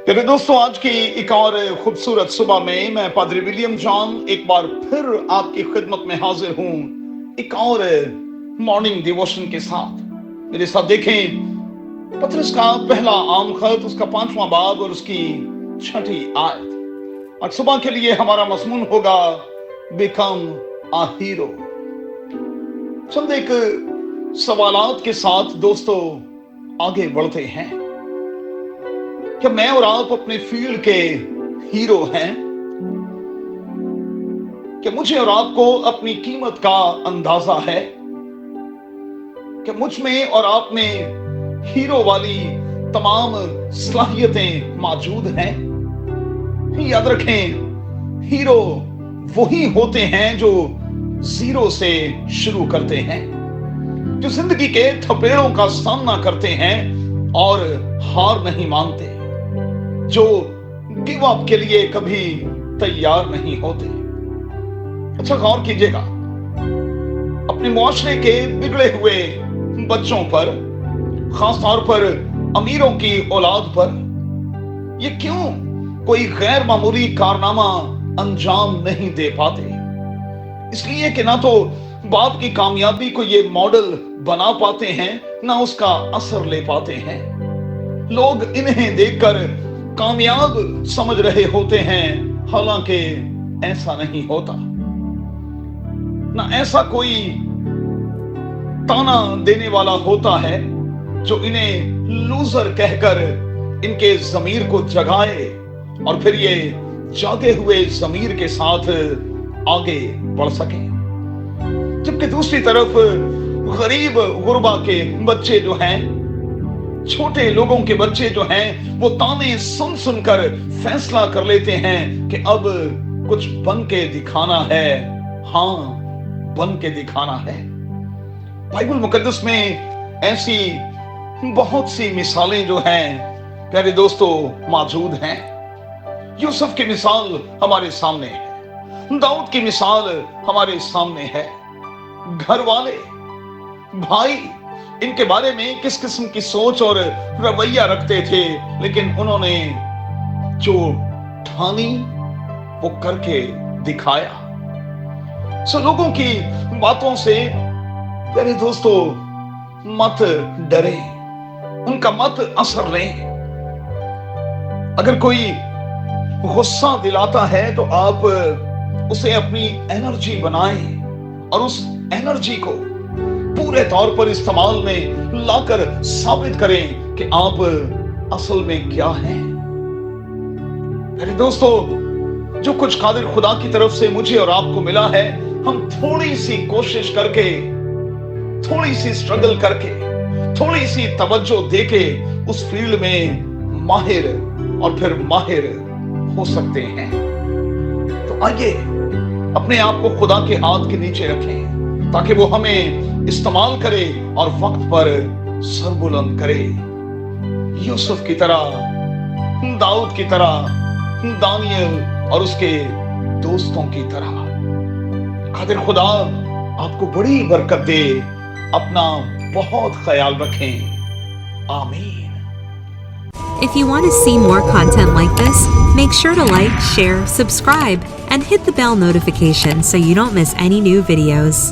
प्यारे दोस्तों, आज की एक और खूबसूरत सुबह में मैं पादरी विलियम जॉन एक बार फिर आपकी खिदमत में हाजिर हूं, एक और मॉर्निंग डिवोशन के साथ। मेरे साथ देखें पतरस का पहला आम खत, उसका 5वां बाब और उसकी 6ठी आयत। आज सुबह के लिए हमारा मज़मून होगा बिकम अ हीरो। चंद एक सवालात के साथ दोस्तों आगे बढ़ते हैं। क्या मैं और आप अपने फील्ड के हीरो हैं? क्या मुझे और आपको अपनी कीमत का अंदाजा है? क्या मुझ में और आप में हीरो वाली तमाम सलाहियतें मौजूद हैं? याद रखें, हीरो वही होते हैं जो जीरो से शुरू करते हैं, जो जिंदगी के थपेड़ों का सामना करते हैं और हार नहीं मानते, जो गिव अप के लिए कभी तैयार नहीं होते। अच्छा गौर कीजिएगा, अपने मुआशरे के बिगड़े हुए बच्चों पर, खास तौर पर अमीरों की औलाद पर, ये क्यों कोई गैर मामूली कारनामा अंजाम नहीं दे पाते? इसलिए कि ना तो बाप की कामयाबी को ये मॉडल बना पाते हैं, ना उसका असर ले पाते हैं। लोग इन्हें देखकर कामयाब समझ रहे होते हैं, हालांकि ऐसा नहीं होता। ना ऐसा कोई ताना देने वाला होता है जो इन्हें लूजर कहकर इनके जमीर को जगाए और फिर ये जागे हुए जमीर के साथ आगे बढ़ सके। जबकि दूसरी तरफ गरीब गुरबा के बच्चे जो हैं, छोटे लोगों के बच्चे जो हैं, वो ताने सुन सुनकर फैसला कर लेते हैं कि अब कुछ बन के दिखाना है। हाँ, बन के दिखाना है। बाइबल मुकद्दस में ऐसी बहुत सी मिसालें जो हैं प्यारे दोस्तों मौजूद हैं। यूसुफ की मिसाल हमारे सामने है, दाऊद की मिसाल हमारे सामने है। घर वाले, भाई, इनके बारे में किस किस्म की सोच और रवैया रखते थे, लेकिन उन्होंने जो ठानी वो करके दिखाया। सो लोगों की बातों से प्यारे दोस्तों मत डरे, उनका मत असर लें। अगर कोई गुस्सा दिलाता है तो आप उसे अपनी एनर्जी बनाएं और उस एनर्जी को पूरे तौर पर इस्तेमाल में लाकर साबित करें कि आप असल में क्या हैं। मेरे दोस्तों, जो कुछ कादिर खुदा की तरफ से मुझे और आपको मिला है, हम थोड़ी सी कोशिश करके, थोड़ी सी स्ट्रगल करके, थोड़ी सी तवज्जो देके उस फील्ड में माहिर और फिर माहिर हो सकते हैं। तो आइए अपने आप को खुदा के हाथ के नीचे रखें ताकि वो हमें इस्तेमाल करे और वक्त पर सरबुलंद करे। यूसुफ की तरह, दाऊद की तरह, दानियल और उसके दोस्तों की तरह। खातिर खुदा आपको बड़ी बरकत दे। अपना बहुत ख्याल रखें। आमीन। If you want to see more content like this, make sure to like, share, subscribe, and hit the bell notification so you don't miss any new videos.